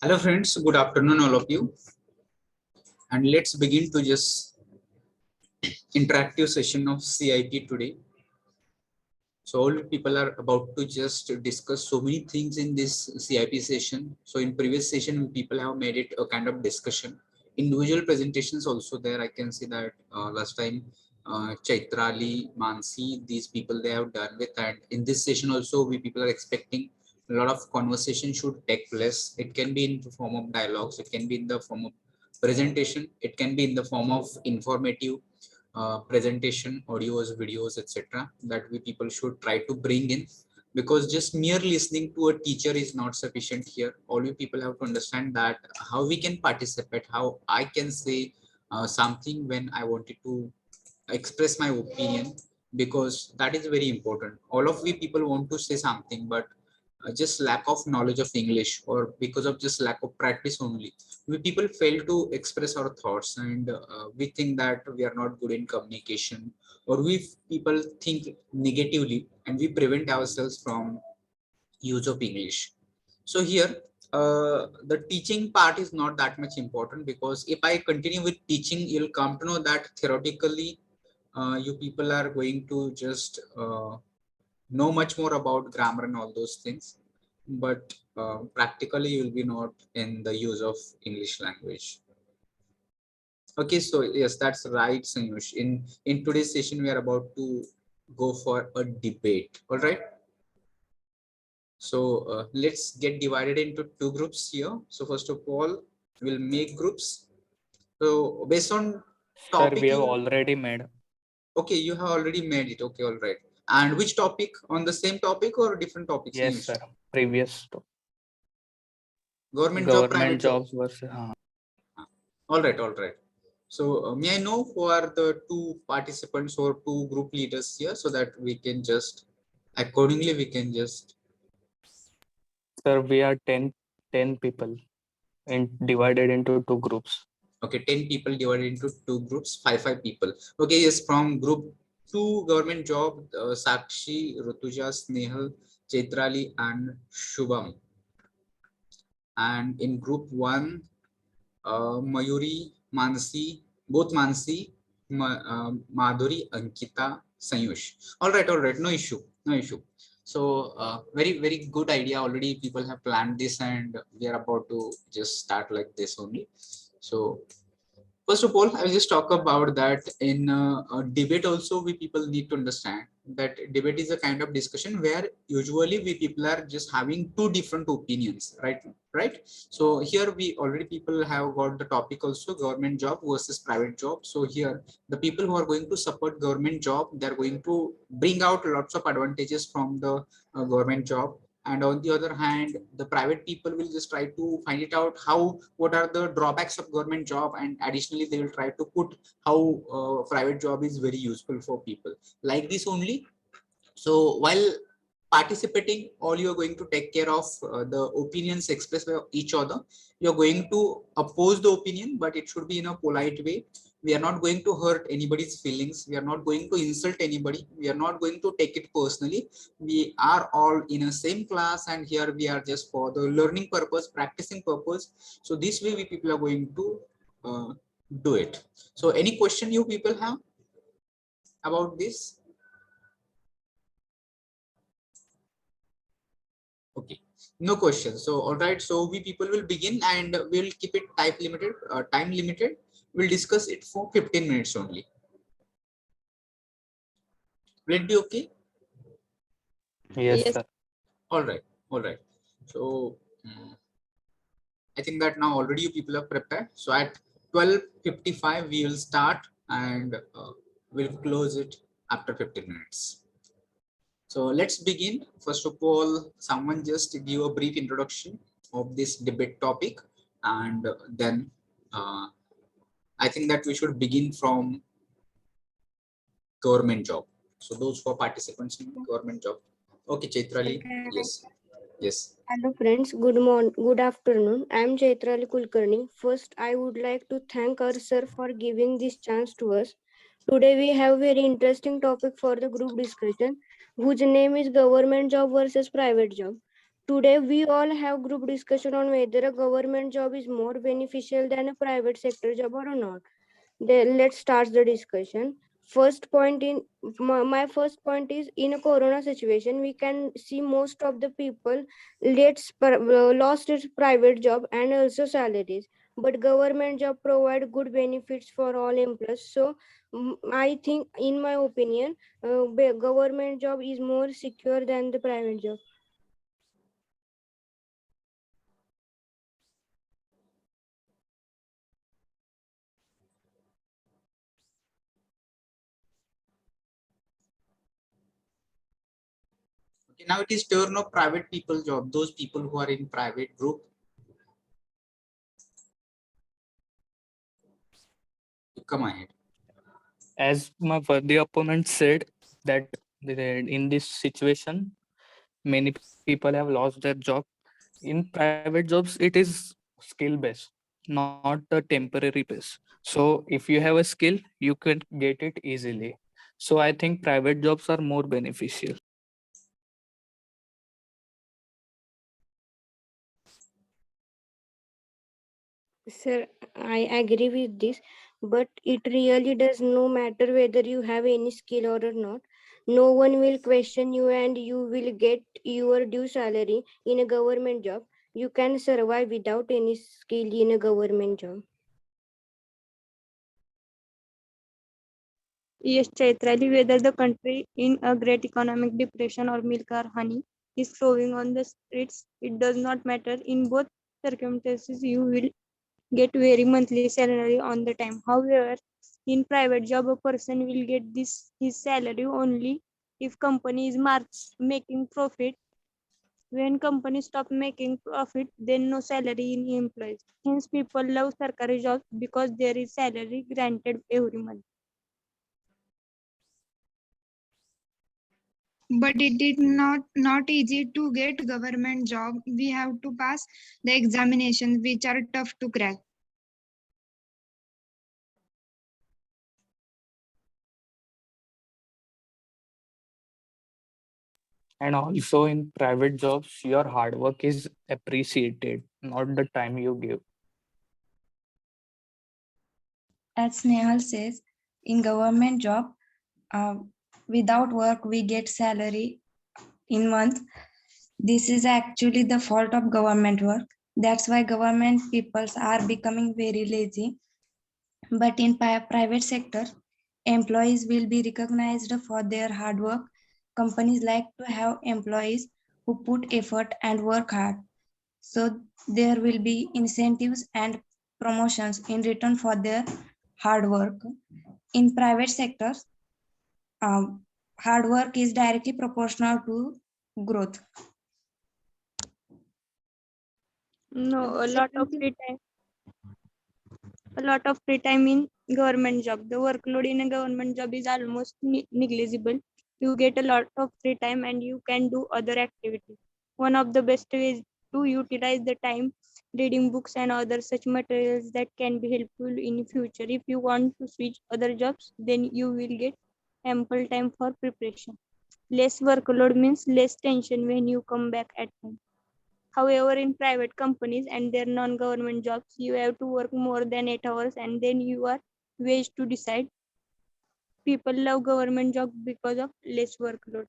Hello friends, good afternoon all of you, and let's begin to just interactive session of CIP today. So all people are about to just discuss so many things in this CIP session. So in previous session people have made it a kind of discussion. Individual presentations also there. I can see that last time Chaitrali, Mansi, these people they have done with, and in this session also we people are expecting a lot of conversation should take place. It can be in the form of dialogues, it can be in the form of presentation, it can be in the form of informative presentation, audios, videos, etc. that we people should try to bring in, because just mere listening to a teacher is not sufficient here. All you people have to understand that how we can participate, how I can say something when I wanted to express my opinion, because that is very important. All of we people want to say something, but just lack of knowledge of English, or because of just lack of practice only, we people fail to express our thoughts, and we think that we are not good in communication, or we people think negatively, and we prevent ourselves from use of English. So here the teaching part is not that much important, because if I continue with teaching, you'll come to know that theoretically you people are going to just know much more about grammar and all those things, but practically you'll be not in the use of English language. Okay, so yes, that's right, Sanyush. In today's session, we are about to go for a debate. All right. So let's get divided into two groups here. So first of all, we'll make groups. So based on Sir, we topic, have you already made. okay, you have already made it. Okay, all right. And which topic? On the same topic or different topics, Yes, Sanyush? sir. Previous to Government job, private government job. jobs versus. All right, all right. So may I know who are the two participants or two group leaders here, so that we can just accordingly we can just Sir, we are 10 people divided into two groups. okay, 10 people divided into two groups, five people. Okay, yes, from group two government job, Sakshi, Rutuja, Snehal, Chaitrali, and Shubham. And in group one, Mayuri, Mansi, both Mansi, Madhuri, Ankita, Sayush. All right, no issue, no issue. So very good idea. Already people have planned this, and we are about to just start like this only. So first of all, I will just talk about that in a debate also. We people need to understand that debate is a kind of discussion where usually we people are just having two different opinions, right? Right. So here we already people have got the topic also, government job versus private job. So here the people who are going to support government job, they are going to bring out lots of advantages from the government job, and on the other hand the private people will just try to find it out how what are the drawbacks of government job, and additionally they will try to put how private job is very useful for people, like this only. So while participating, all you are going to take care of the opinions expressed by each other. You are going to oppose the opinion, but it should be in a polite way. We are not going to hurt anybody's feelings. We are not going to insult anybody. We are not going to take it personally. We are all in a same class, and here we are just for the learning purpose, practicing purpose. So this way we people are going to do it. So any question you people have about this? Okay, no questions. So all right, so we people will begin, and we'll keep it time limited. We'll discuss it for 15 minutes only. Will it be okay? Yes, Yes. sir. All right, all right. So I think that now already you people are prepared. So at 12:55 we will start, and we'll close it after 15 minutes. So let's begin. First of all, someone just give a brief introduction of this debate topic, and then I think that we should begin from government job. So those for participants in government job. Okay, Chaitrali. Yes, yes. Hello friends, good afternoon. I am Chaitrali Kulkarni. First, I would like to thank our sir for giving this chance to us. Today we have very interesting topic for the group discussion, whose name is government job versus private job. Today, we all have group discussion on whether a government job is more beneficial than a private sector job or not. Then let's start the discussion. First point in my first point is in a corona situation, we can see most of the people lost its private job and also salaries. But government job provide good benefits for all employees. So I think, in my opinion, government job is more secure than the private job. Okay, now it is turn of private people job, those people who are in private group. Come ahead. As my worthy opponent said, that in this situation, many people have lost their job. In private jobs, it is skill based, not a temporary base. So if you have a skill, you can get it easily. So I think private jobs are more beneficial. Sir, I agree with this, but it really does no matter whether you have any skill or not. No one will question you and you will get your due salary in a government job. You can survive without any skill in a government job. Yes, Chaitrali, whether the country in a great economic depression or milk or honey is flowing on the streets, it does not matter. In both circumstances, you will get very monthly salary on the time. However, in private job, a person will get this his salary only if company is making profit. When companies stop making profit, then no salary in employees. Hence, people love sarkari jobs because there is salary granted every month. But it is not easy to get government job. We have to pass the examinations which are tough to crack. And also in private jobs, your hard work is appreciated, not the time you give. As Snehal says, in government job, uh, without work we get salary in month. This is actually the fault of government work. That's why government peoples are becoming very lazy. But in private sector, employees will be recognized for their hard work. Companies like to have employees who put effort and work hard. So there will be incentives and promotions in return for their hard work. In private sectors, hard work is directly proportional to growth. No, The a lot second of thing- free time. A lot of free time in government job. The workload in a government job is almost negligible. You get a lot of free time and you can do other activities. One of the best ways to utilize the time reading books and other such materials that can be helpful in future. If you want to switch other jobs, then you will get ample time for preparation. Less workload means less tension when you come back at home. However, in private companies and their non-government jobs, you have to work more than 8 hours and then you are waged to decide. People love government jobs because of less workload.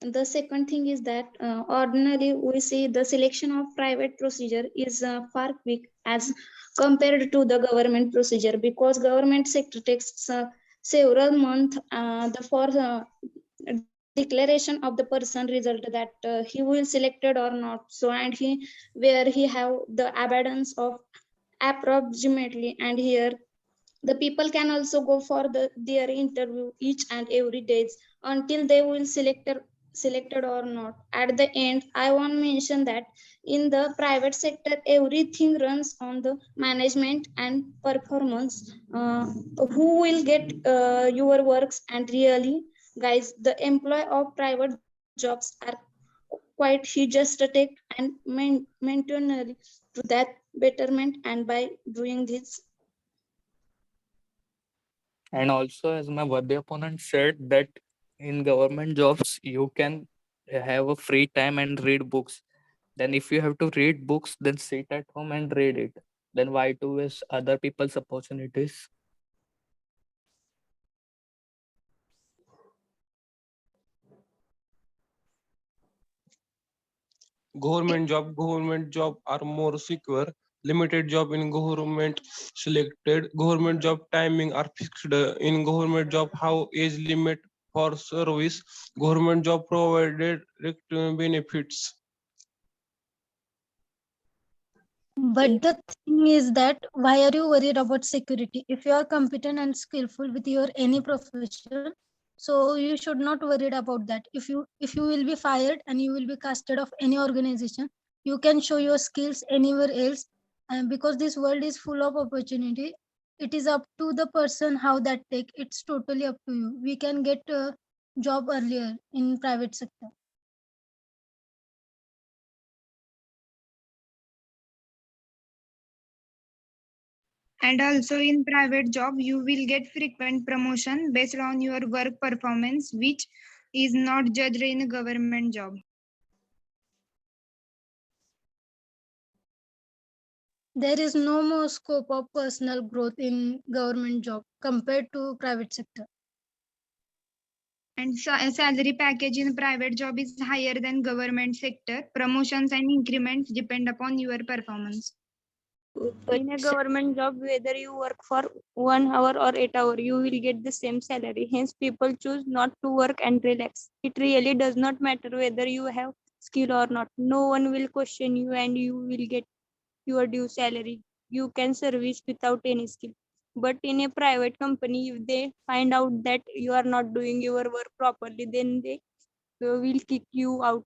The second thing is that ordinarily we see the selection of private procedure is far quick as compared to the government procedure, because government sector takes several months for declaration of the person result that he will selected or not. So and he where he have the abundance of approximately, and here the people can also go for their interview each and every days until they will selected or not. At the end, I want to mention that in the private sector, everything runs on the management and performance. Who will get your works? And really, guys, the employee of private jobs are quite, he just take and maintain to that betterment, and by doing this. And also, as my worthy opponent said, that in government jobs, you can have a free time and read books. Then if you have to read books, then sit at home and read it. Then why to waste other people's opportunities? Government job are more secure. Limited job in government selected. Government job timing are fixed. In government job, how age limit for service. Government job provided direct benefits. But the thing is that why are you worried about security? If you are competent and skillful with your any profession, so you should not worried about that. If you will be fired and you will be casted off any organization, you can show your skills anywhere else. And because this world is full of opportunity, it is up to the person how that take. It's totally up to you. We can get a job earlier in private sector. And also in private job, you will get frequent promotion based on your work performance, which is not judged in a government job. There is no more scope of personal growth in government job compared to private sector. And salary package in private job is higher than government sector. Promotions and increments depend upon your performance. But In a government job, whether you work for 1 hour or 8 hours, you will get the same salary. Hence, people choose not to work and relax. It really does not matter whether you have skill or not. No one will question you and you will get your due salary. You can service without any skill. But in a private company, if they find out that you are not doing your work properly, then they will kick you out.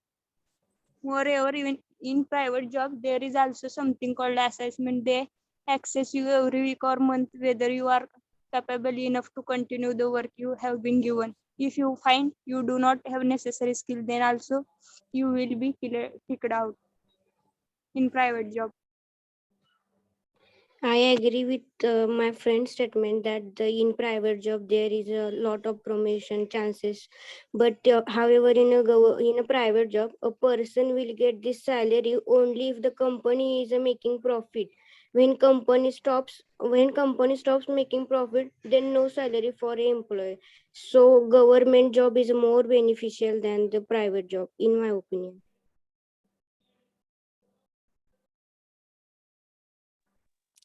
Moreover, even in private job, there is also something called assessment. They assess you every week or month whether you are capable enough to continue the work you have been given. If you find you do not have necessary skill, then also you will be kicked out in private job. I agree with my friend's statement that in private job there is a lot of promotion chances, but however in a private job a person will get this salary only if the company is making profit. When company stops making profit, then no salary for an employee. So government job is more beneficial than the private job, in my opinion.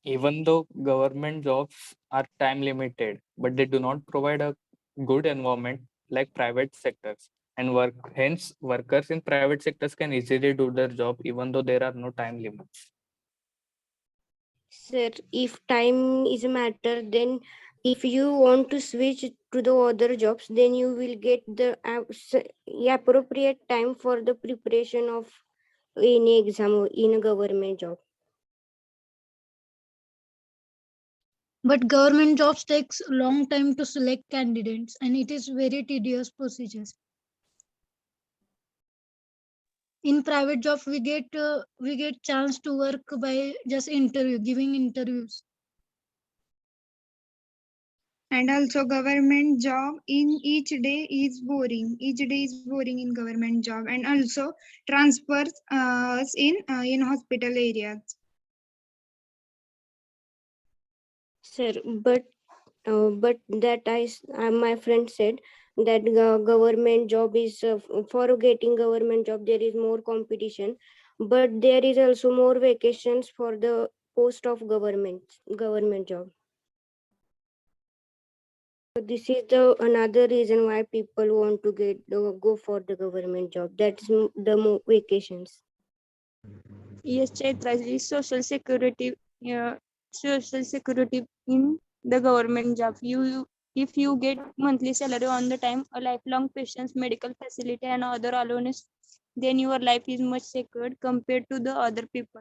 Even though government jobs are time limited, but they do not provide a good environment like private sectors. And hence workers in private sectors can easily do their job even though there are no time limits. Sir, if time is a matter, then if you want to switch to the other jobs, then you will get the appropriate time for the preparation of any exam in a government job. But government jobs takes long time to select candidates and it is very tedious procedures. In private jobs, we get chance to work by just giving interviews. And also government job in each day is boring. Each day is boring in government job, and also transfers in hospital areas. Sir, but my friend said that government job is for getting government job there is more competition, but there is also more vacations for the post of government job. So this is the another reason why people want to go for the government job. That's the vacations. Yes, Chaitra, is social security in the government job. If you get monthly salary on the time, a lifelong pensions, medical facility, and other allowance, then your life is much secured compared to the other people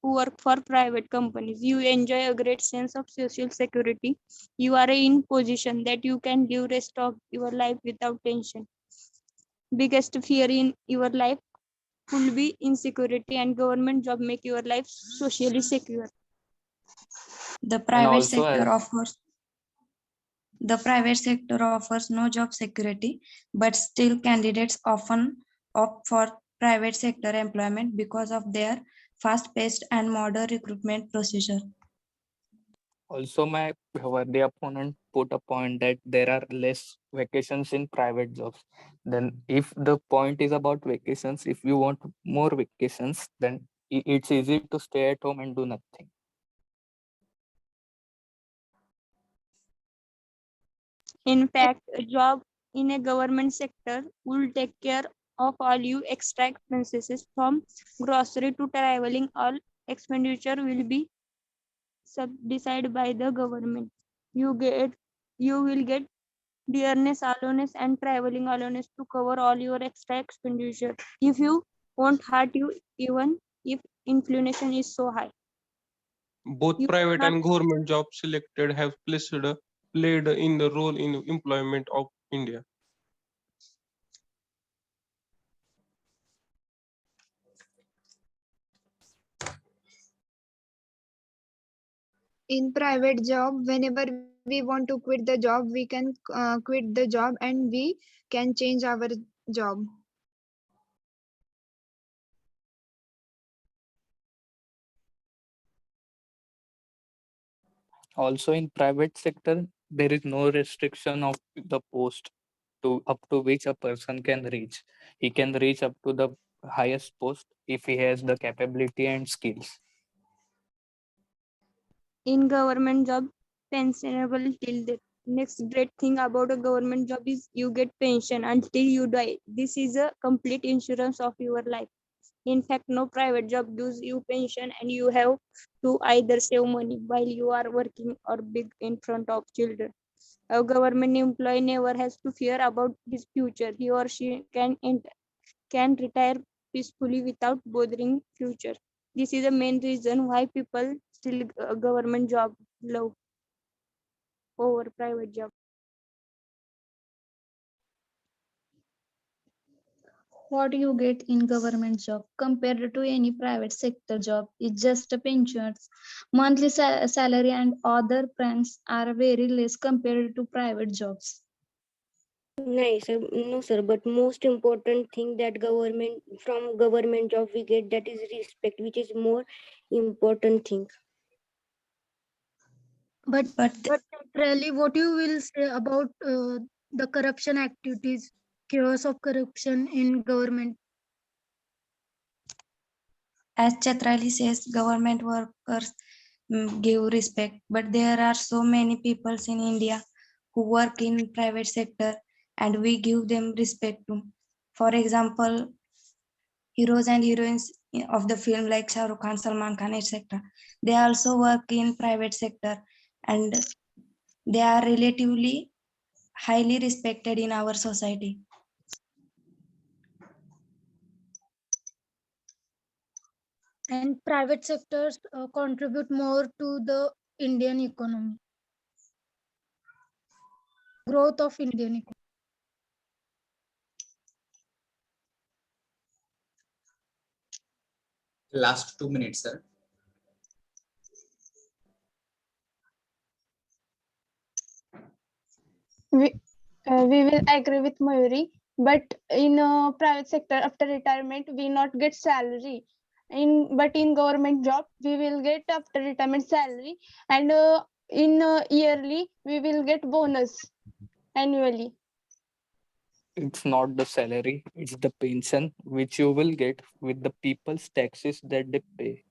who work for private companies. You enjoy a great sense of social security. You are in position that you can live rest of your life without tension. Biggest fear in your life will be insecurity, and government job make your life socially secure. The And private also sector as offers no job security, but still candidates often opt for private sector employment because of their fast-paced and modern recruitment procedure. Also, my worthy opponent put a point that there are less vacations in private jobs. Then, if the point is about vacations, if you want more vacations, then it's easy to stay at home and do nothing. In fact, a job in a government sector will take care of all your extra expenses from grocery to traveling. All expenditure will be decided by the government. You will get dearness allowance and traveling allowance to cover all your extra expenditure. If you won't hurt you even if inflation is so high. Both You private cannot and government jobs selected have played in the role in employment of India. In private job, whenever we want to quit the job, we can quit the job and we can change our job. Also, in private sector, there is no restriction of the post to up to which a person can reach. He can reach up to the highest post if he has the capability and skills. in government job pensionable till the next great thing about a government job is you get pension until you die. This is a complete insurance of your life. In fact, no private job gives you pension and you have to either save money while you are working or big in front of children. A government employee never has to fear about his future. He or she can retire peacefully without bothering future. This is the main reason why people still government job love over private job. What you get in government job compared to any private sector job is just a pensions. Monthly salary and other plans are very less compared to private jobs. Nice, no sir, but most important thing that government job we get, that is respect, which is more important thing. But But really, what you will say about the corruption activities, chaos of corruption in government? as Chatrali says, government workers give respect, but there are so many people in India who work in private sector and we give them respect too. For example, heroes and heroines of the film like Shah Rukh Khan, Salman Khan, etc. They also work in private sector and they are relatively highly respected in our society. And private sectors contribute more to the Indian economy, growth of Indian economy. Last 2 minutes, sir. We will agree with Mayuri, but in private sector after retirement we not get salary. But in government job we will get after retirement salary, and in yearly we will get bonus annually. It's not the salary, it's the pension which you will get with the people's taxes that they pay.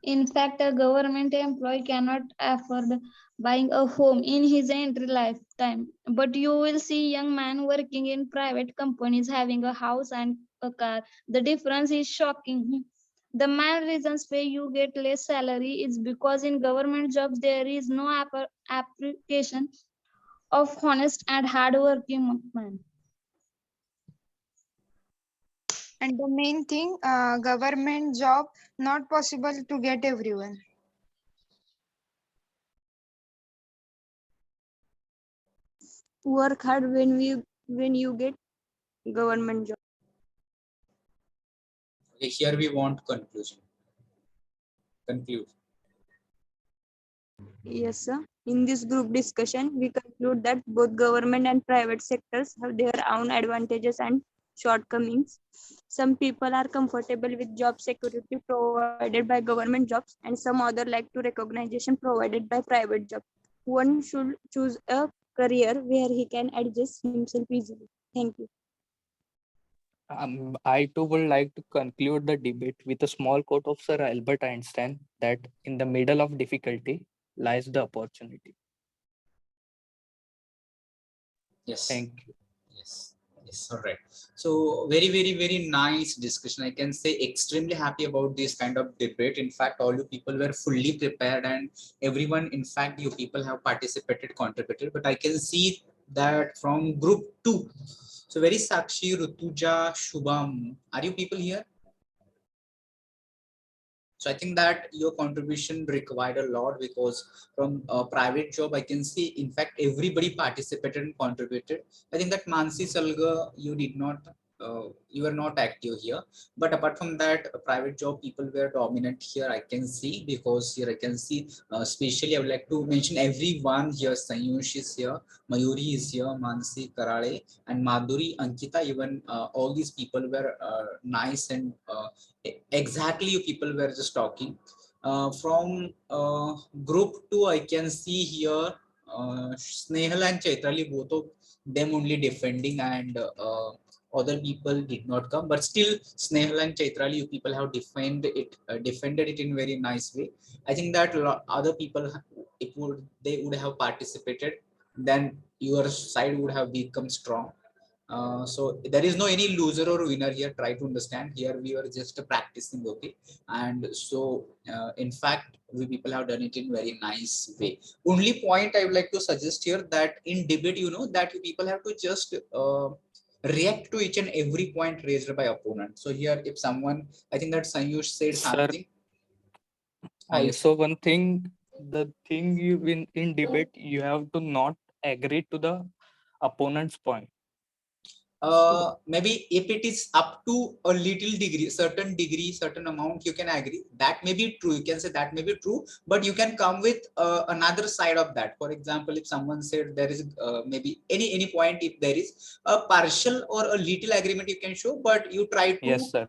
In fact, a government employee cannot afford buying a home in his entire lifetime. But you will see young men working in private companies having a house and a car. The difference is shocking. The main reasons why you get less salary is because in government jobs there is no application of honest and hardworking men. And the main thing, government job not possible to get everyone. Work hard when you get government job. Okay, here we want conclusion. Conclude. Yes, sir. In this group discussion, we conclude that both government and private sectors have their own advantages and shortcomings. Some people are comfortable with job security provided by government jobs, and some other like to recognition provided by private jobs. One should choose a career where he can adjust himself easily. Thank you. I too would like to conclude the debate with a small quote of Sir Albert Einstein that in the middle of difficulty lies the opportunity. Yes. Thank you. Yes. Yes. All right. So very nice discussion. I can say extremely happy about this kind of debate. In fact, all you people were fully prepared, and everyone, in fact, you people have participated, contributed. But I can see that from group 2. So very Sakshi, Rutuja, Shubham. Are you people here? So I think that your contribution required a lot, because from a private job, I can see, in fact, everybody participated and contributed. I think that Mansi Salga, you did not, you were not active here. But apart from that, private job people were dominant here, I can see, because here I can see, especially I would like to mention everyone here. Sayush is here, Mayuri is here, Mansi, Karale, and Madhuri, Ankita, even all these people were nice and exactly you people were just talking. From group 2, I can see here Snehal and Chaitrali, both of them only defending, and other people did not come. But still, Snehal and Chaitrali, you people have defended it in very nice way. I think that other people, they would have participated, then your side would have become strong. So there is no any loser or winner here. Try to understand here. We were just practicing, okay? And so, in fact, we people have done it in very nice way. Only point I would like to suggest here, that in debate, you know, that you people have to just react to each and every point raised by opponent. So here, if someone, I think that Sayush said Sir, something. Yes. also one thing, the thing you in debate, you have to not agree to the opponent's point. Maybe if it is up to a little degree, certain amount, you can agree. That may be true. You can say that may be true, but you can come with another side of that. For example, if someone said there is maybe any point, if there is a partial or a little agreement, you can show, but you try to Yes, sir.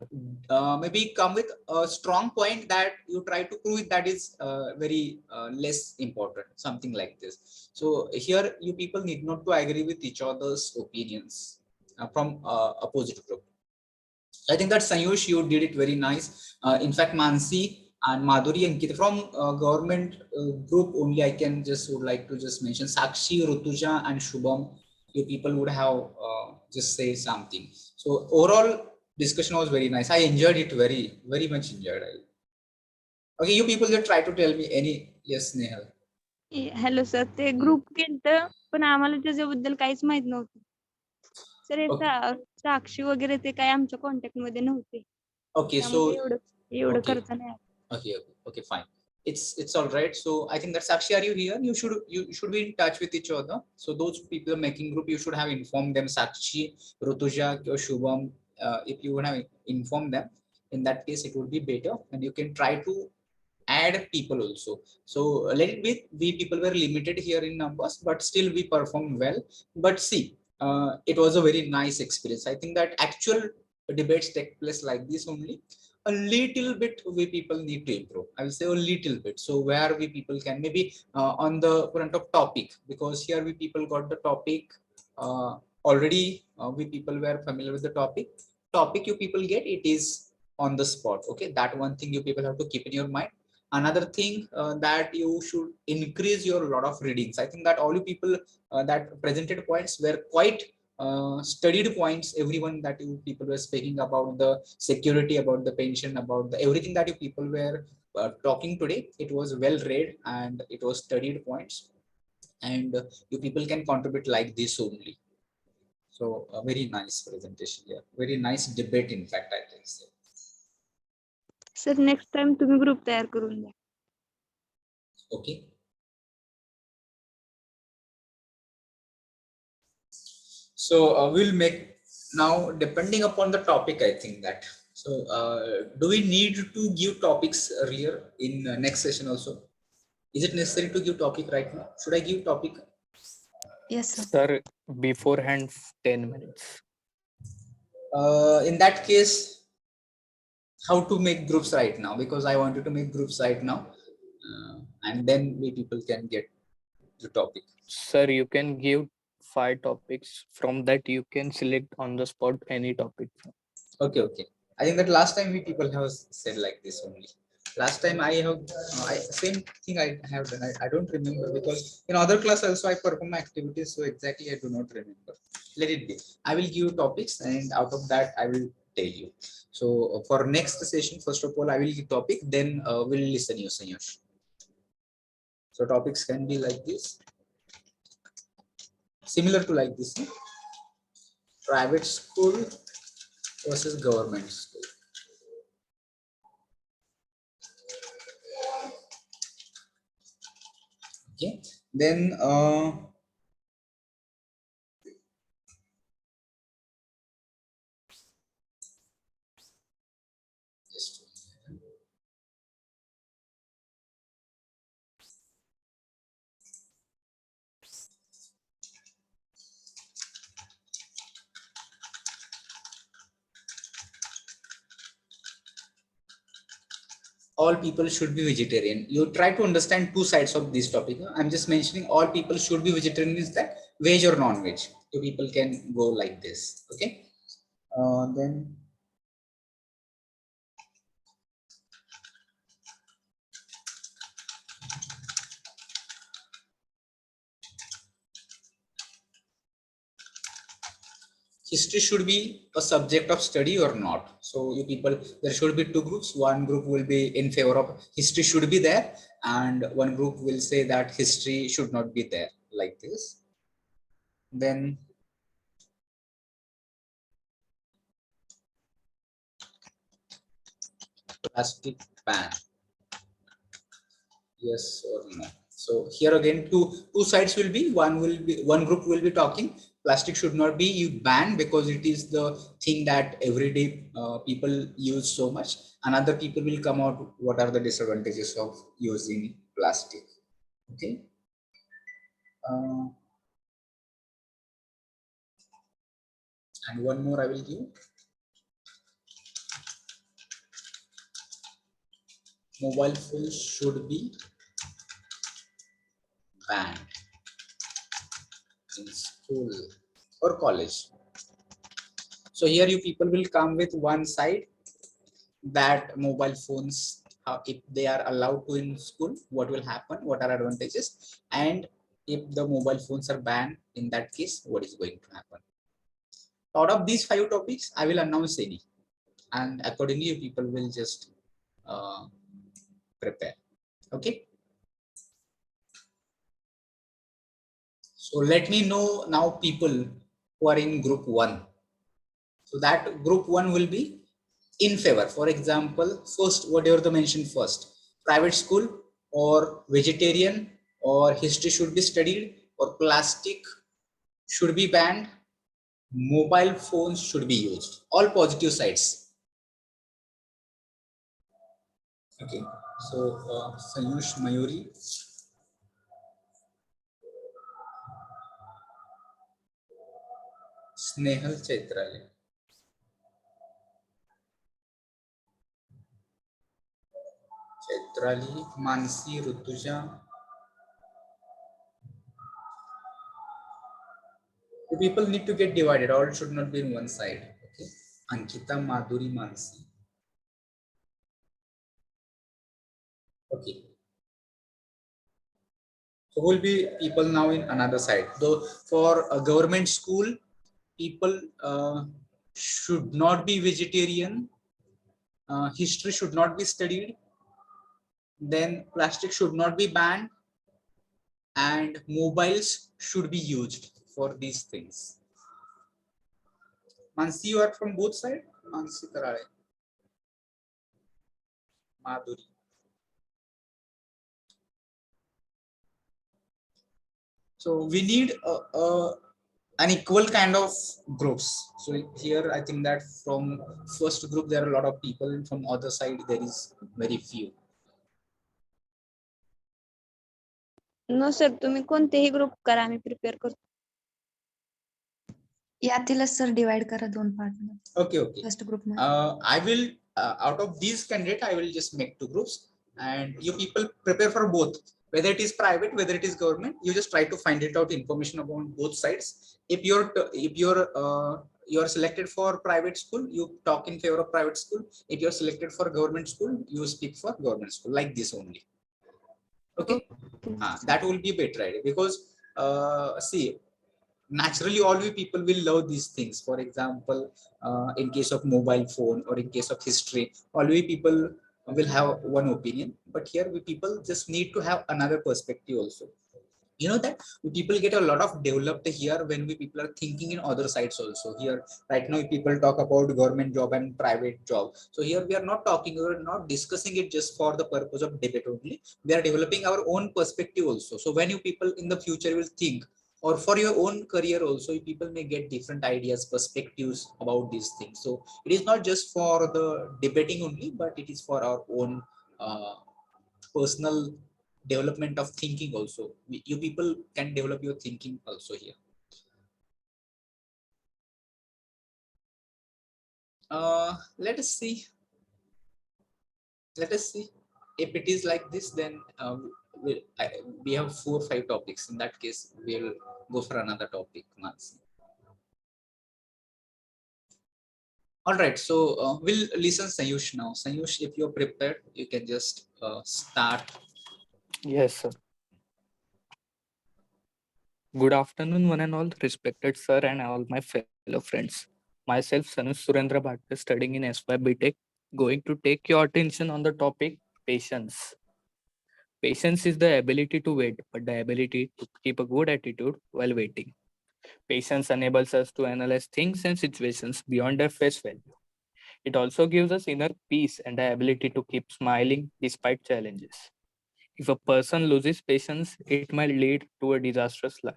maybe come with a strong point that you try to prove that is very less important, something like this. So here, you people need not to agree with each other's opinions. From opposite group. I think that Sayush, you did it very nice. In fact, Mansi and Madhuri and Ankita from government group only, I can just would like to just mention Sakshi, Rutuja, and Shubham. You people would have just say something. So overall discussion was very nice. I enjoyed it very much enjoyed. Okay, you people just try to tell me any. Yes, Nehal. Hello sir, ते group केलं पण आम्हाला त्याच्याबद्दल काहीच माहित नव्हतं. Sir हे साक्षी वगैरे ते काय आमच्या कॉन्टॅक्ट मध्ये नव्हते. Okay, so एवढं करता नाही. Okay, fine. It's all right. So I think that Sakshi, are you here? You should be in touch with each other. So those people making group, you should have informed them. Sakshi, Rutuja, or Shubham, if you would have informed them, in that case it would be better, and you can try to add people also. So a little bit, we people were limited here in numbers, but still we performed well. But see, it was a very nice experience. I think that actual debates take place like this only. A little bit we people need to improve. I will say a little bit. So where we people can maybe on the front of topic, because here we people got the topic already. We people were familiar with the topic. Topic you people get, it is on the spot. Okay, that one thing you people have to keep in your mind. Another thing that you should increase your lot of readings. I think that all you people that presented points were quite studied points. Everyone that you people were speaking about the security, about the pension, about the everything that you people were talking today, it was well read and it was studied points, and you people can contribute like this only. So a very nice presentation here, very nice debate, in fact, I can say. Sir next time तुम्ही group तयार करून द्या. Okay. So we'll make now, depending upon the topic, I think that. So do we need to give topics earlier in next session also? Is it necessary to give topic right now? Should I give topic? Yes, sir. Sir, beforehand 10 minutes. In that case, how to make groups right now, because I wanted to make groups right now, and then we people can get the topic. Sir, you can give 5 topics. From that, you can select on the spot any topic. Okay, okay. I think that last time we people have said like this only. Last time I have same thing I have done. I don't remember, because in other class also I perform activities, so exactly I do not remember. Let it be. I will give you topics, and out of that I will tell you. So for next session, first of all I will give topic, then we'll listen you, Sanyosh. So topics can be like this, similar to like this, no? Private school versus government school. Okay, then just all people should be vegetarian. You try to understand two sides of this topic. I'm just mentioning all people should be vegetarian, is that veg or non-veg. So people can go like this. Okay. Then history should be a subject of study or not. So you people, there should be two groups. One group will be in favor of history should be there, and one group will say that history should not be there, like this. Then plastic ban, yes or no. So here again two sides will be, one group will be talking plastic should not be you ban because it is the thing that everyday people use so much. Another people will come out what are the disadvantages of using plastic. Okay. And one more I will give. Mobile phones should be banned in school or college. So here you people will come with one side that mobile phones, if they are allowed to in school, what will happen, what are advantages, and if the mobile phones are banned, in that case, what is going to happen. Out of these 5 topics, I will announce any, and accordingly people will just prepare. Okay. So let me know now people who are in group 1. So that group 1 will be in favor. For example, first, whatever the mention first, private school or vegetarian or history should be studied or plastic should be banned, mobile phones should be used. All positive sides. Okay. So Sayush Mayuri. Snehal Chaitrale. Chaitrali, Mansi, Rutuja. The people need to get divided. All should not be in one side. Okay. Ankita, Madhuri, Mansi. Okay. So will be people now in another side. Though for a government school, people should not be vegetarian. History should not be studied. Then plastic should not be banned, and mobiles should be used for these things. Mansi, you are from both sides. Mansi Karare. Madhuri. So we need an equal kind of groups. So here I think that from first group there are a lot of people, and from other side there is very few. No sir तुम्ही कोणतेही group करा आम्ही prepare करतो. यातीलच sir divide करा 2 part मध्ये. Okay, okay. First group मध्ये. I will out of these candidate, I will just make 2 groups, and you people prepare for both, whether it is private, whether it is government. You just try to find it out information about both sides. If you're selected for private school, you talk in favor of private school. If you're selected for government school, you speak for government school, like this only. Okay. That will be better idea, because see, naturally all we people will love these things. For example, in case of mobile phone or in case of history, all we people will have one opinion, but here we people just need to have another perspective also. You know that we people get a lot of developed here when we people are thinking in other sides also. Here right now people talk about government job and private job, so here we are not talking, we are not discussing it just for the purpose of debate only. We are developing our own perspective also. So when you people in the future will think, or for your own career also, you people may get different ideas, perspectives about these things. So it is not just for the debating only, but it is for our own personal development of thinking also. You people can develop your thinking also here. Let us see if it is like this, then we have 4 or 5 topics. In that case, we'll go for another topic, Mansi. All right, so we'll listen Sayush now. Sayush, if you're prepared, you can just start. Yes, sir. Good afternoon, one and all, respected sir and all my fellow friends. Myself, Sanush Surendra Bhatkar, studying in SY BTech, going to take your attention on the topic patience. Patience is the ability to wait, but the ability to keep a good attitude while waiting. Patience enables us to analyze things and situations beyond their face value. It also gives us inner peace and the ability to keep smiling despite challenges. If a person loses patience, it might lead to a disastrous life.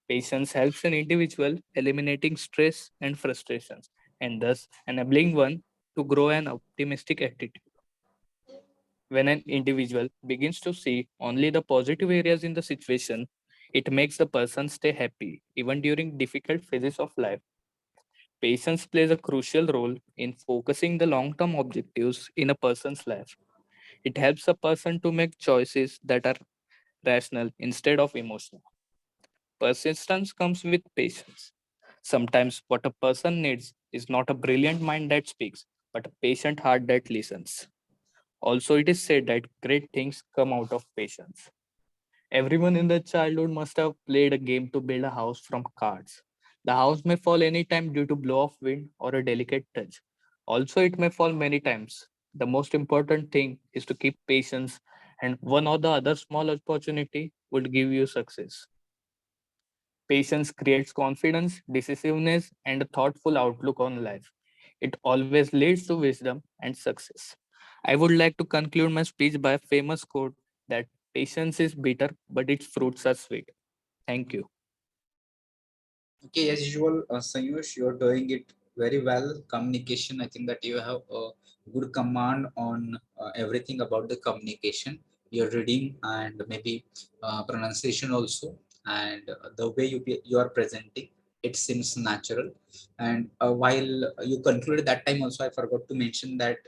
Patience helps an individual eliminating stress and frustrations, and thus enabling one to grow an optimistic attitude. When an individual begins to see only the positive areas in the situation, it makes the person stay happy even during difficult phases of life. Patience plays a crucial role in focusing the long term objectives in a person's life. It helps a person to make choices that are rational instead of emotional. Persistence comes with patience. Sometimes what a person needs is not a brilliant mind that speaks, but a patient heart that listens. Also, it is said that great things come out of patience. Everyone in their childhood must have played a game to build a house from cards. The house may fall anytime due to blow of wind or a delicate touch. Also, it may fall many times. The most important thing is to keep patience, and one or the other small opportunity would give you success. Patience creates confidence, decisiveness, and a thoughtful outlook on life. It always leads to wisdom and success. I would like to conclude my speech by a famous quote that patience is bitter, but its fruits are sweet. Thank you. Okay, as usual, Sayush, you're doing it very well. Communication, I think that you have a good command on everything about the communication. Your reading and maybe pronunciation also, and the way you are presenting, it seems natural. And while you concluded that time also, I forgot to mention that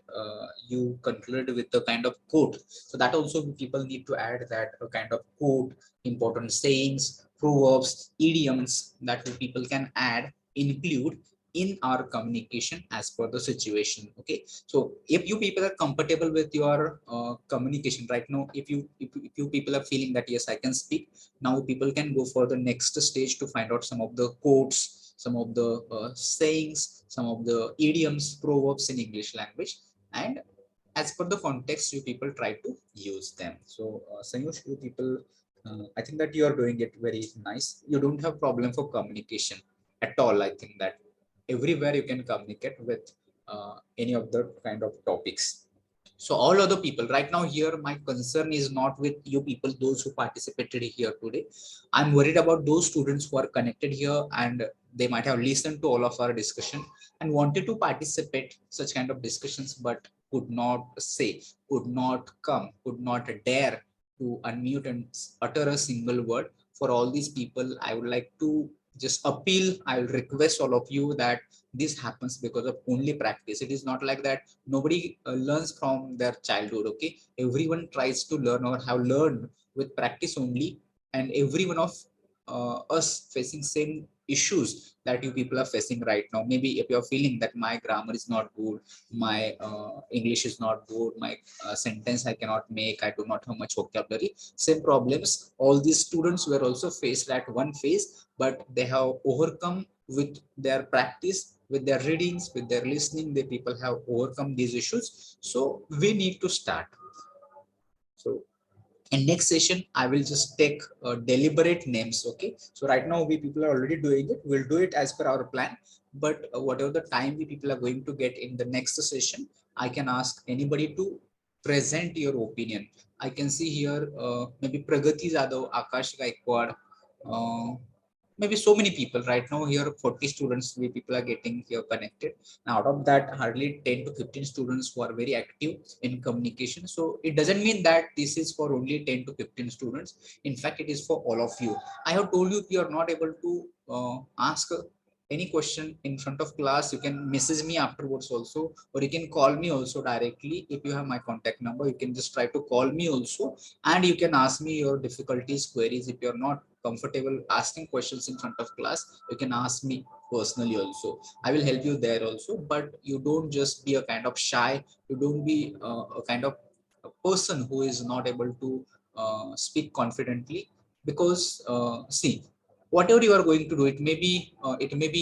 you concluded with a kind of quote. So that also people need to add that a kind of quote, important sayings, proverbs, idioms that we people can add, include in our communication as per the situation. Okay, so if you people are comfortable with your communication right now, if you people are feeling that yes, I can speak now, people can go for the next stage to find out some of the quotes, some of the sayings, some of the idioms, proverbs in English language, and as per the context, you people try to use them. So Sayush, you people, I think that you are doing it very nice. You don't have problem for communication at all. I think that everywhere you can communicate with any of the kind of topics. So all other people right now here, my concern is not with you people, those who participated here today. I'm worried about those students who are connected here and they might have listened to all of our discussion and wanted to participate such kind of discussions, but could not say, could not come, could not dare to unmute and utter a single word. For all these people, I would like to just appeal, I'll request all of you that this happens because of only practice. It is not like that nobody learns from their childhood. Okay, everyone tries to learn or have learned with practice only, and every one of us facing same issues that you people are facing right now. Maybe if you're feeling that my grammar is not good, my English is not good, my sentence I cannot make, I do not have much vocabulary, same problems all these students were also faced at one phase, but they have overcome with their practice, with their readings, with their listening. The people have overcome these issues. So we need to start. So in next session, I will just take deliberate names. Okay, so right now we people are already doing it. We'll do it as per our plan, but whatever the time we people are going to get in the next session, I can ask anybody to present your opinion. I can see here maybe Pragati Jadhav, Akash Gaikwad, maybe so many people right now here. 40 students we people are getting here connected. Now out of that, hardly 10 to 15 students who are very active in communication. So it doesn't mean that this is for only 10 to 15 students. In fact, it is for all of you. I have told you, if you are not able to ask any question in front of class, you can message me afterwards also, or you can call me also directly. If you have my contact number, you can just try to call me also, and you can ask me your difficulties, queries. If you're not comfortable asking questions in front of class, you can ask me personally also. I will help you there also, but you don't just be a kind of shy. You don't be a kind of a person who is not able to speak confidently, because see, whatever you are going to do, it may be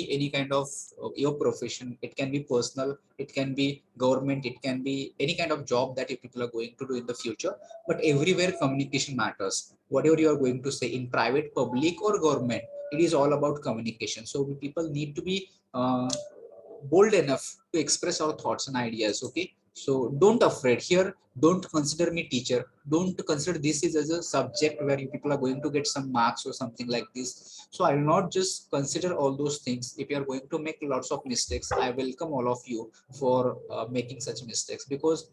any kind of your profession. It can be personal, it can be government, it can be any kind of job that you people are going to do in the future. But everywhere communication matters. Whatever you are going to say in private, public, or government, it is all about communication. So we people need to be bold enough to express our thoughts and ideas. Okay, so don't afraid here. Don't consider me teacher. Don't consider this is as a subject where you people are going to get some marks or something like this. So I will not just consider all those things. If you are going to make lots of mistakes, I welcome all of you for making such mistakes, because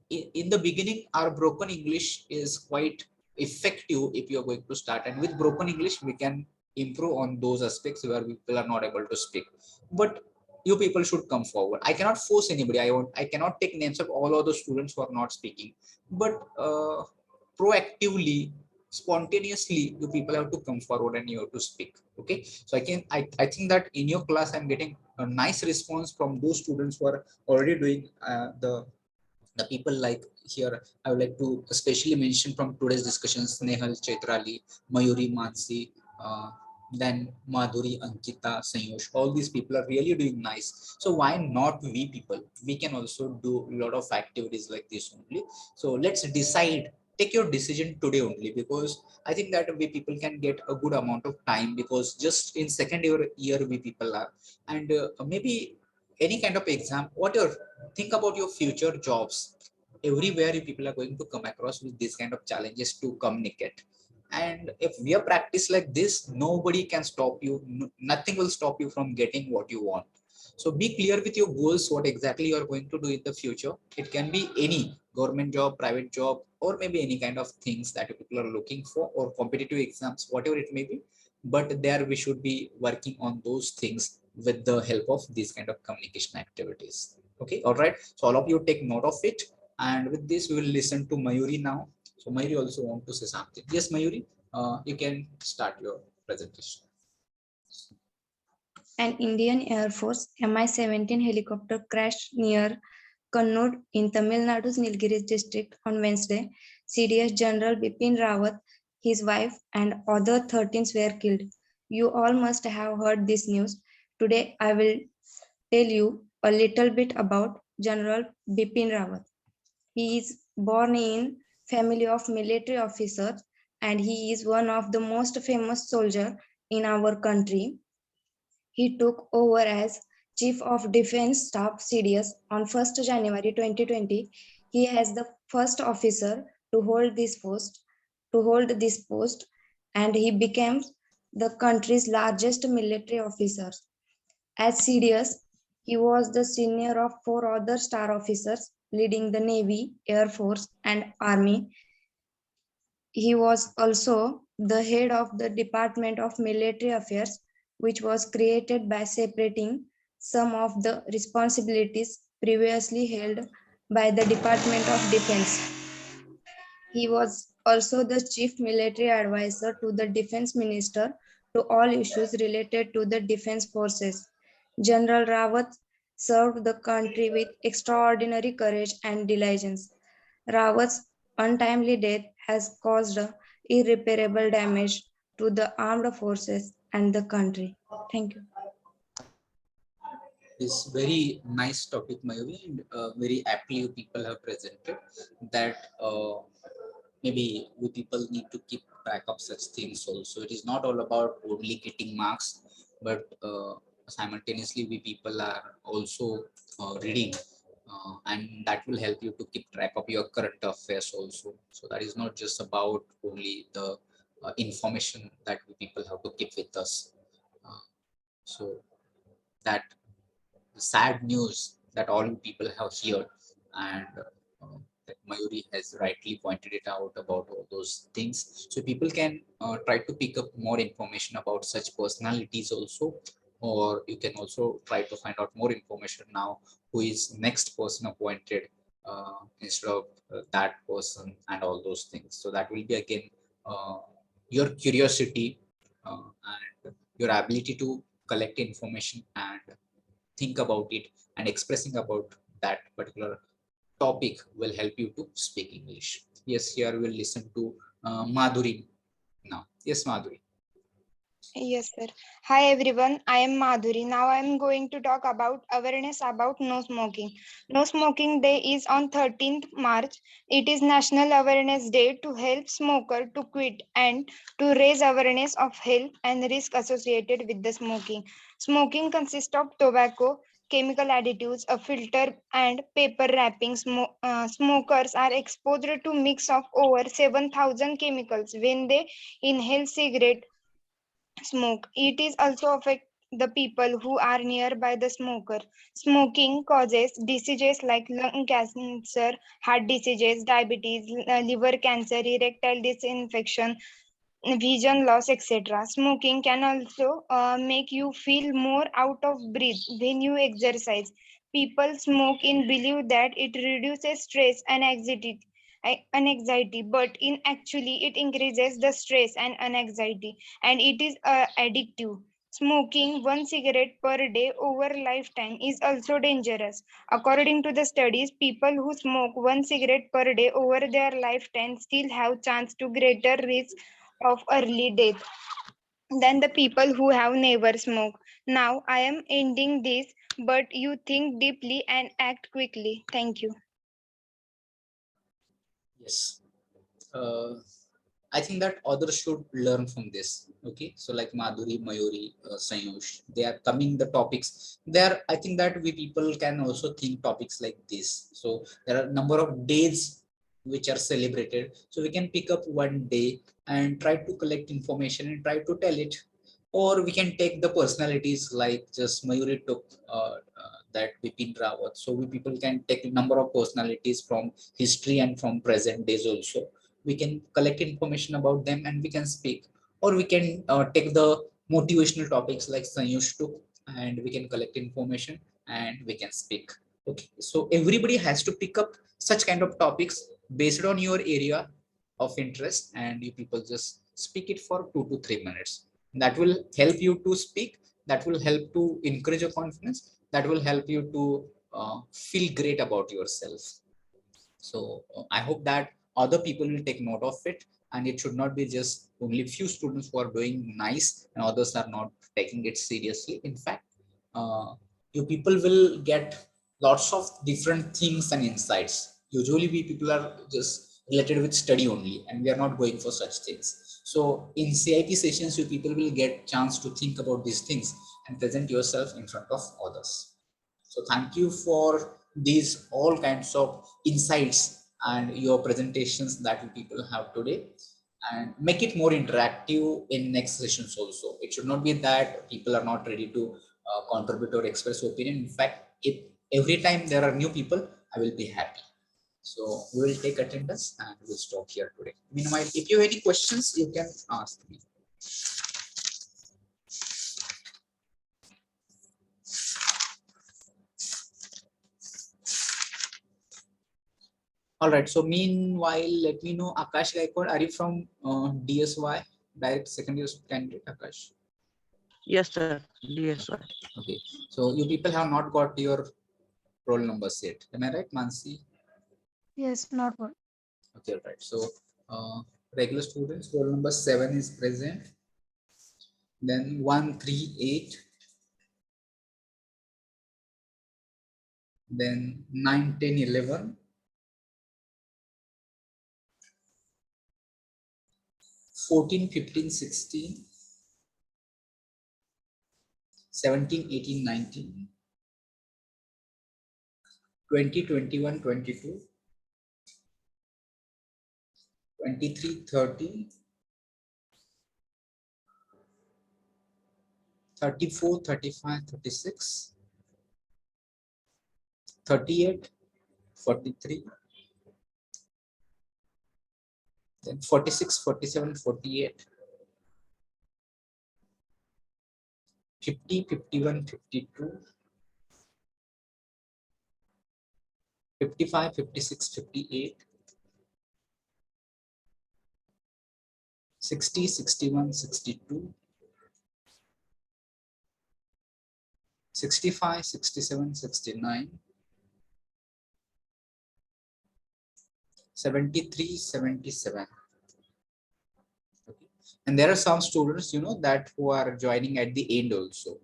in the beginning our broken English is quite effective. If you are going to start, and with broken English we can improve on those aspects where people are not able to speak. But you people should come forward. I cannot force anybody. I cannot take names of all other students who are not speaking, but proactively, spontaneously, you people have to come forward and you have to speak. Okay, so I think that in your class I'm getting a nice response from those students who are already doing the people like here. I would like to especially mention from today's discussions, Nehal, Chaitrali, Mayuri, Mansi, then Madhuri, Ankita, Sayush. All these people are really doing nice. So why not we people? We can also do a lot of activities like this only. So let's decide. Take your decision today only, because I think that we people can get a good amount of time, because just in second year we people are, and maybe any kind of exam, whatever. Think about your future jobs. Everywhere you people are going to come across with these kind of challenges to communicate. And if we are practice like this, nobody can stop you. Nothing will stop you from getting what you want. So be clear with your goals, what exactly you are going to do in the future. It can be any government job, private job, or maybe any kind of things that people are looking for, or competitive exams, whatever it may be. But there we should be working on those things with the help of these kind of communication activities. Okay, all right. So all of you take note of it. And with this, we will listen to Mayuri now. So Mayuri also want to say something. Yes, Mayuri, you can start your presentation. An Indian Air Force Mi-17 helicopter crashed near Kannur in Tamil Nadu's Nilgiris district on Wednesday. CDS General Bipin Rawat, his wife, and other 13 were killed. You all must have heard this news. Today, I will tell you a little bit about General Bipin Rawat. He is born in family of military officers, and he is one of the most famous soldiers in our country. He took over as Chief of Defense Staff CDS on 1st January 2020. He is the first officer to hold this post, and he became the country's largest military officer. As CDS, he was the senior of 4 other star officers leading the Navy, Air Force, and Army. He was also the head of the Department of Military Affairs, which was created by separating some of the responsibilities previously held by the Department of Defense. He was also the chief military advisor to the defense minister to all issues related to the defense forces. General Rawat served the country with extraordinary courage and diligence. Rawat's untimely death has caused irreparable damage to the armed forces and the country. Thank you. This very nice topic, Mayuri, and very aptly you people have presented that maybe we people need to keep track of such things also. It is not all about only getting marks, but simultaneously we people are also reading, and that will help you to keep track of your current affairs also. So that is not just about only the information that we people have to keep with us. So that sad news that all you people have heard, and that Mayuri has rightly pointed it out about all those things. So people can try to pick up more information about such personalities also, or you can also try to find out more information now who is next person appointed instead of that person and all those things. So that will be again your curiosity and your ability to collect information and think about it and expressing about that particular topic will help you to speak English. Yes, here we'll listen to Madhuri now. Yes, Madhuri. Yes, sir. Hi, everyone. I am Madhuri. Now I am going to talk about awareness about no smoking. No Smoking Day is on 13th March. It is National Awareness Day to help smoker to quit and to raise awareness of health and risk associated with the smoking. Smoking consists of tobacco, chemical additives, a filter, and paper wrapping. Smokers are exposed to mix of over 7,000 chemicals when they inhale cigarette smoke. It is also affect the people who are nearby the smoker. Smoking causes diseases like lung cancer, heart diseases, diabetes, liver cancer, erectile dysfunction, vision loss, etc. Smoking can also make you feel more out of breath when you exercise. People smoke in believe that it reduces stress and anxiety, but in actually it increases the stress and anxiety, and it is addictive. Smoking one cigarette per day over lifetime is also dangerous. According to the studies, people who smoke one cigarette per day over their lifetime still have chance to greater risk of early death than the people who have never smoked. Now I am ending this, but you think deeply and act quickly. Thank you. Yes. I think that others should learn from this. Okay, so like Madhuri, Mayuri, Sayush, they are coming the topics. There, I think that we people can also think topics like this. So there are a number of days which are celebrated. So we can pick up one day and try to collect information and try to tell it. Or we can take the personalities like just Mayuri took that Bipin Rawat. So we people can take a number of personalities from history and from present days also. We can collect information about them and we can speak, or we can take the motivational topics like Sanyush took, and we can collect information and we can speak. Okay, so everybody has to pick up such kind of topics based on your area of interest, and you people just speak it for 2 to 3 minutes. That will help you to speak, that will help to encourage your confidence, that will help you to feel great about yourself. So I hope that other people will take note of it, and it should not be just only few students who are doing nice and others are not taking it seriously. In fact, you people will get lots of different things and insights. Usually we people are just related with study only, and we are not going for such things. So in CIP sessions, you people will get chance to think about these things and present yourself in front of others. So thank you for these all kinds of insights and your presentations that you people have today, and make it more interactive in next sessions also. It should not be that people are not ready to contribute or express opinion. In fact, if every time there are new people, I will be happy. So we will take attendance and we'll stop here today. Meanwhile, if you have any questions, you can ask me. All right. So meanwhile, let me know, Akash Gaikwad, are you from DSY, direct second year candidate, Akash? Yes, sir. DSY. Okay. So you people have not got your roll numbers yet. Am I right, Mansi? Yes, not what. Okay, right. So regular students, roll number 7 is present. Then 138. Then 9, 10, 11. 14, 15, 16. 17, 18, 19. 20, 21, 22. 23, 30. 34, 35, 36. 38, 43. Then 46, 47, 48. 50, 51, 52. 55, 56, 58. 60, 61, 62. 65, 67, 69. 73, 77. Okay. And there are some students, that who are joining at the end also.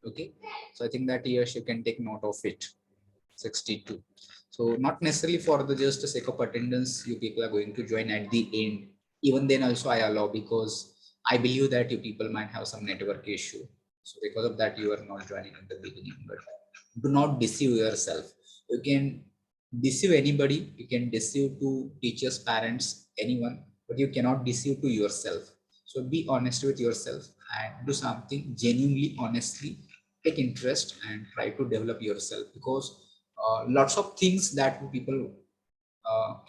Okay. So I think that here you can take note of it. 62. So not necessarily for the just the sake of attendance, you people are going to join at the end. Even then also I allow, because I believe that you people might have some network issue. So because of that, you are not joining at the beginning. But do not deceive yourself. You can deceive anybody. You can deceive to teachers, parents, anyone, but you cannot deceive to yourself. So be honest with yourself and do something genuinely, honestly, take interest and try to develop yourself, because lots of things that people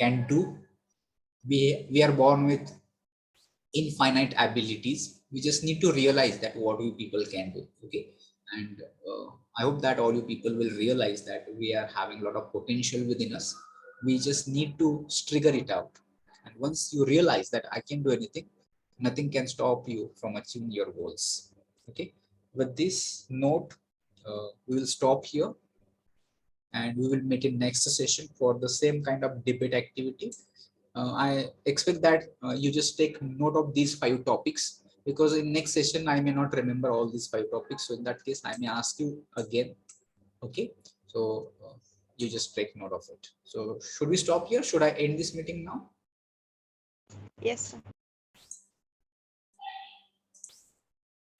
can do. We are born with infinite abilities. We just need to realize that what we people can do. Okay. And I hope that all you people will realize that we are having a lot of potential within us. We just need to trigger it out. And once you realize that I can do anything, nothing can stop you from achieving your goals. Okay. With this note, we will stop here, and we will meet in next session for the same kind of debate activity. I expect that you just take note of these 5 topics, because in next session I may not remember all these 5 topics. So in that case, I may ask you again. Okay. So you just take note of it. So should we stop here? Should I end this meeting now? Yes, sir.